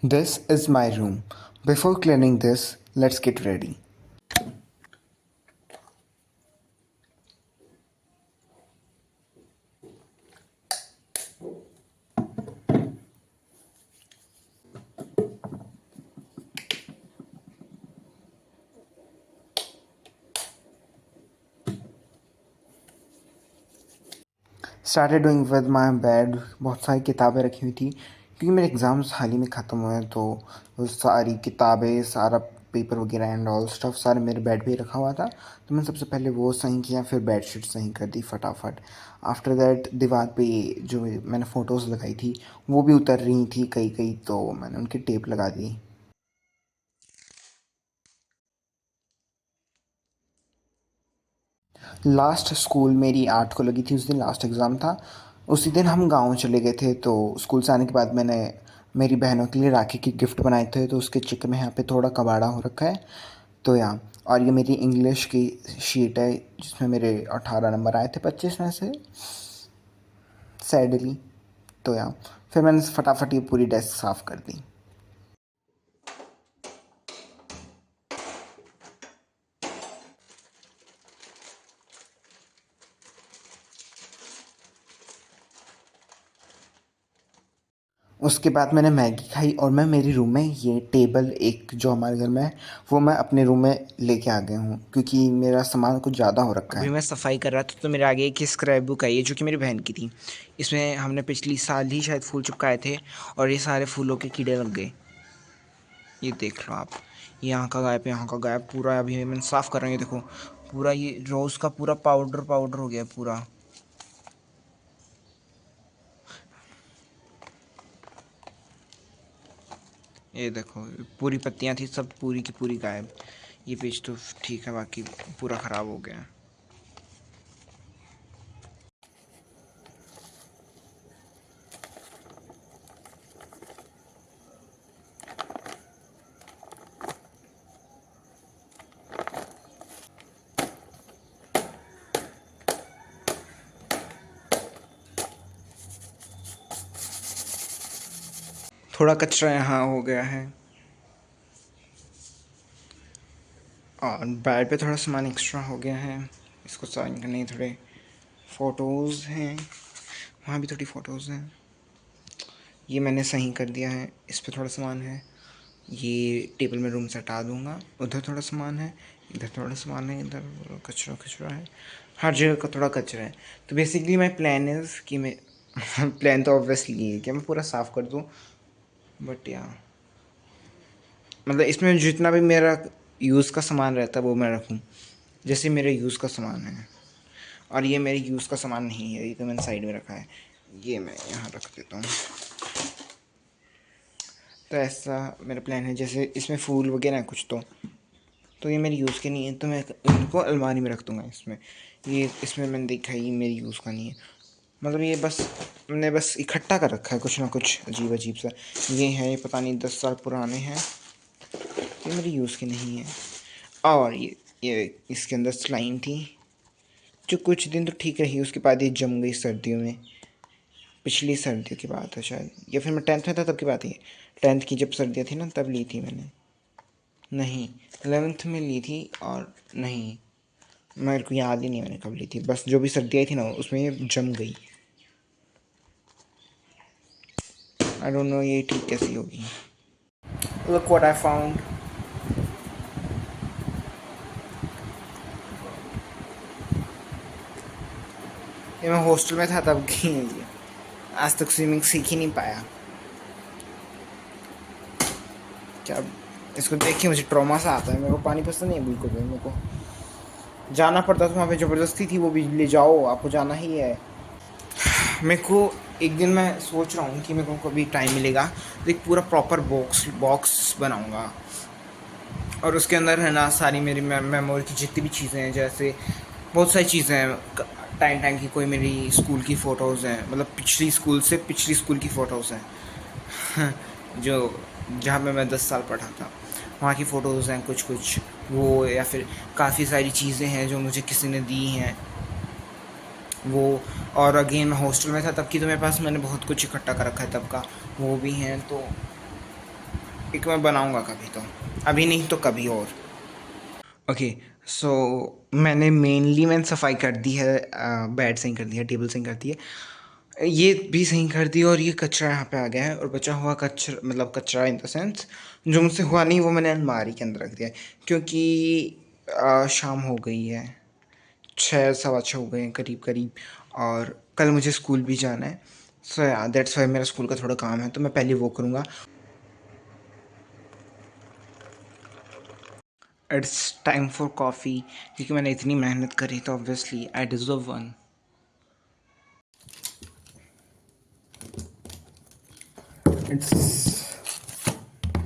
This is my room. Before cleaning this, let's get ready. Started doing with my bed. बहुत सारी किताबें रखी हुई थी क्योंकि मेरे एग्ज़ाम्स हाल ही में ख़त्म हुए हैं, तो वो सारी किताबें, सारा पेपर वगैरह एंड ऑल स्टफ सारे मेरे बेड पे ही रखा हुआ था। तो मैंने सबसे पहले वो सही किया, फिर बेडशीट सही कर दी फटाफट। आफ्टर दैट दीवार पे जो मैंने फ़ोटोज़ लगाई थी वो भी उतर रही थी कई कई, तो मैंने उनकी टेप लगा दी। लास्ट स्कूल मेरी 8 को लगी थी, उस दिन लास्ट एग्ज़ाम था। उसी दिन हम गाँव चले गए थे, तो स्कूल से आने के बाद मैंने मेरी बहनों के लिए राखी के गिफ्ट बनाए थे, तो उसके चक्कर में यहाँ पे थोड़ा कबाड़ा हो रखा है। तो यहाँ और ये मेरी इंग्लिश की शीट है जिसमें मेरे 18 नंबर आए थे 25 में से, सैडली। तो यहाँ फिर मैंने फटाफट ये पूरी डेस्क साफ़ कर दी। उसके बाद मैंने मैगी खाई और मैं मेरे रूम में ये टेबल एक जो हमारे घर में है वो मैं अपने रूम में लेके आ गया हूँ क्योंकि मेरा सामान कुछ ज़्यादा हो रखा अभी है। मैं सफाई कर रहा था तो मेरे आगे एक स्क्रैप बुक आई है जो कि मेरी बहन की थी। इसमें हमने पिछली साल ही शायद फूल चिपकाए थे और ये सारे फूलों के कीड़े लग गए। ये देख लो आप, यहाँ का गायब, यहाँ का गायब, पूरा अभी मैं साफ़ कर रहा हूँ। ये देखो पूरा ये रोज़ का पूरा पाउडर पाउडर हो गया पूरा। ये देखो पूरी पत्तियाँ थी सब पूरी की पूरी गायब। ये पेज तो ठीक है, बाकी पूरा ख़राब हो गया। थोड़ा कचरा यहाँ हो गया है और बेड पे थोड़ा सामान एक्स्ट्रा हो गया है, इसको साइन करने थोड़े फ़ोटोज़ हैं, वहाँ भी थोड़ी फ़ोटोज़ हैं। ये मैंने सही कर दिया है, इस पे थोड़ा सामान है। ये टेबल में रूम से हटा दूँगा। उधर थोड़ा सामान है, इधर थोड़ा सामान है, इधर कचरा कचरा है, हर जगह का थोड़ा कचरा है। तो बेसिकली माई प्लान इज़ कि मैं प्लान तो ऑब्वियसली है कि मैं पूरा साफ़ कर दूँ, बट या मतलब इसमें जितना भी मेरा यूज़ का सामान रहता है वो मैं रखूँ। जैसे मेरे यूज़ का सामान है और ये मेरे यूज़ का सामान नहीं है, ये तो मैंने साइड में रखा है, ये मैं यहाँ रख देता हूँ। तो ऐसा मेरा प्लान है। जैसे इसमें फूल वगैरह हैं कुछ, तो ये मेरी यूज़ के नहीं है, तो मैं इनको अलमारी में रख दूँगा। इसमें ये इसमें मैंने देखा ये मेरी यूज़ का नहीं है, मतलब ये बस मैंने बस इकट्ठा कर रखा है कुछ ना कुछ अजीब अजीब सा। ये है, ये पता नहीं 10 साल पुराने हैं, ये मेरी यूज़ के नहीं है। और ये इसके अंदर स्लाइम थी जो कुछ दिन तो ठीक रही, उसके बाद ये जम गई सर्दियों में। पिछली सर्दियों की बात है शायद, या फिर मैं 10th में था तब की बात है। 10th की जब सर्दियाँ थी ना तब ली थी मैंने, नहीं 11th में ली थी, और नहीं मेरे को याद ही नहीं मैंने कब ली थी। बस जो भी सर्दी आई थी ना उसमें ये जम गई। आई डोंट नो ये ठीक कैसी होगी। Look what I found. ये मैं हॉस्टल में था तब की है ये, आज तक स्विमिंग सीख ही नहीं पाया। क्या इसको देख के मुझे ट्रॉमा सा आता है, मेरे को पानी पसंद नहीं है बिल्कुल भी। मेरे को जाना पड़ता था वहाँ पे, ज़बरदस्ती थी वो भी, ले जाओ आपको जाना ही है। मेरे को एक दिन मैं सोच रहा हूँ कि मेरे को कभी टाइम मिलेगा तो एक पूरा प्रॉपर बॉक्स बनाऊँगा और उसके अंदर है ना सारी मेरी मेमोरी की जितनी भी चीज़ें हैं, जैसे बहुत सारी चीज़ें हैं टाइम टाइम की। कोई मेरी स्कूल की फ़ोटोज़ हैं, मतलब पिछली स्कूल से पिछली स्कूल की फ़ोटोज़ हैं जो जहाँ पे मैं 10 साल पढ़ा था वहाँ की फ़ोटोज़ हैं कुछ कुछ वो, या फिर काफ़ी सारी चीज़ें हैं जो मुझे किसी ने दी हैं वो। और अगेन मैं हॉस्टल में था तब की, तो मेरे पास मैंने बहुत कुछ इकट्ठा कर रखा है तब का, वो भी हैं। तो एक मैं बनाऊँगा कभी, तो अभी नहीं तो कभी और। ओके, सो मैंने सफाई कर दी है, बेड सही कर दिया, टेबल सही कर दी है, ये भी सही कर दी, और ये कचरा यहाँ पे आ गया है, और बचा हुआ कचरा, मतलब कचरा इन द सेंस जो मुझसे हुआ नहीं, वो मैंने अलमारी के अंदर रख दिया है, क्योंकि शाम हो गई है, 6 सवा 6 हो गए हैं करीब करीब, और कल मुझे स्कूल भी जाना है। सो या दैट्स वाई मेरा स्कूल का थोड़ा काम है, तो मैं पहले वो करूँगा। इट्स टाइम फॉर कॉफ़ी, क्योंकि मैंने इतनी मेहनत करी, तो obviously I deserve one. It's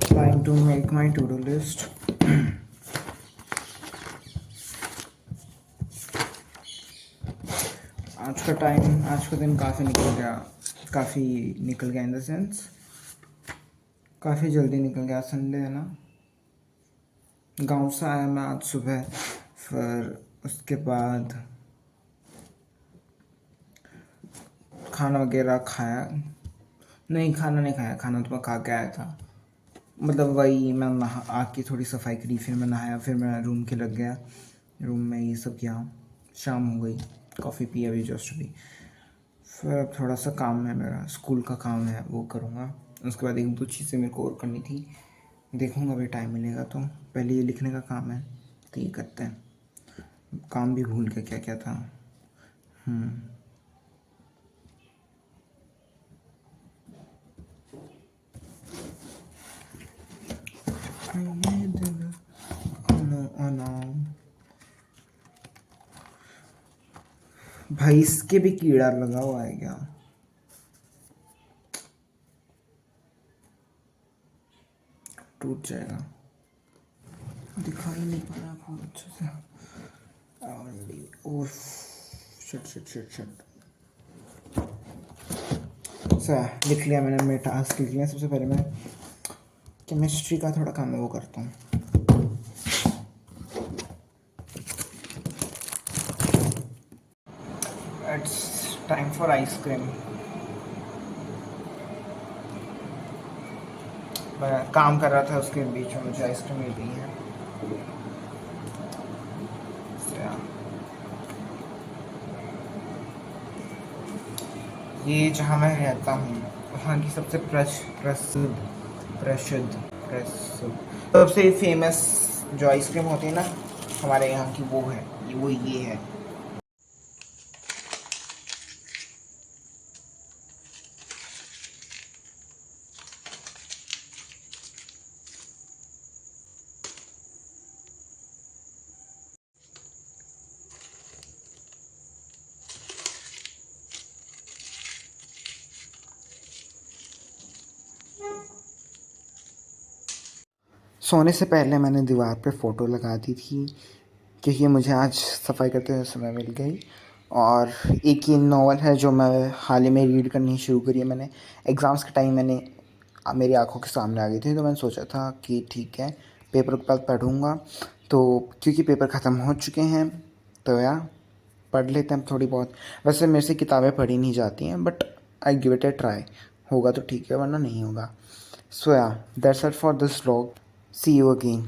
time to make my to-do list. आज का दिन काफ़ी निकल गया इन द सेंस, काफ़ी जल्दी निकल गया। संडे है ना, गांव से आया मैं आज सुबह, फिर उसके बाद खाना वगैरह खाया, नहीं खाना नहीं खाया, खाना तो मैं खा के आया था, मतलब वही मैं नहा आके थोड़ी सफाई करी, फिर मैं नहाया, फिर मैं रूम के लग गया, रूम में ये सब किया, शाम हो गई, कॉफ़ी पी अभी जस्ट भी। फिर अब थोड़ा सा काम है, मेरा स्कूल का काम है, वो करूँगा। उसके बाद एक दो चीज़ें मेरे को और करनी थी, देखूँगा अभी टाइम मिलेगा तो। पहले ये लिखने का काम है, तो ये करते हैं। काम भी भूल गया क्या क्या था। भाई इसके भी कीड़ा लगा हुआ है क्या? टूट जाएगा, दिखाई नहीं पा रहा बहुत अच्छे से। और शिट शिट शिट शिट, लिख लिया मैंने, मेरे टास्क लिख लिया। सबसे पहले मैं केमिस्ट्री का थोड़ा काम है, वो करता हूँ। It's time for ice cream. मैं काम कर रहा था, उसके बीच में मुझे आइसक्रीम मिल गई है। ये जहाँ मैं रहता हूँ, वहाँ की सबसे प्रसिद्ध प्रसिद्ध प्रसिद्ध सबसे फेमस जो आइसक्रीम होती है ना हमारे यहाँ की, वो है ये है। सोने से पहले मैंने दीवार पे फ़ोटो लगा दी थी, क्योंकि मुझे आज सफाई करते हुए समय मिल गई। और एक ये नॉवल है जो मैं हाल ही में रीड करनी शुरू करी है मैंने। एग्ज़ाम्स के टाइम मेरी आंखों के सामने आ गई थी, तो मैंने सोचा था कि ठीक है, पेपर के बाद पढ़ूँगा। तो क्योंकि पेपर ख़त्म हो चुके हैं, तो यार पढ़ लेते हैं थोड़ी बहुत। वैसे मेरे से किताबें पढ़ी नहीं जाती हैं, but I give it a try. होगा तो ठीक है, वरना नहीं होगा। So yeah that's it for this vlog. See you again.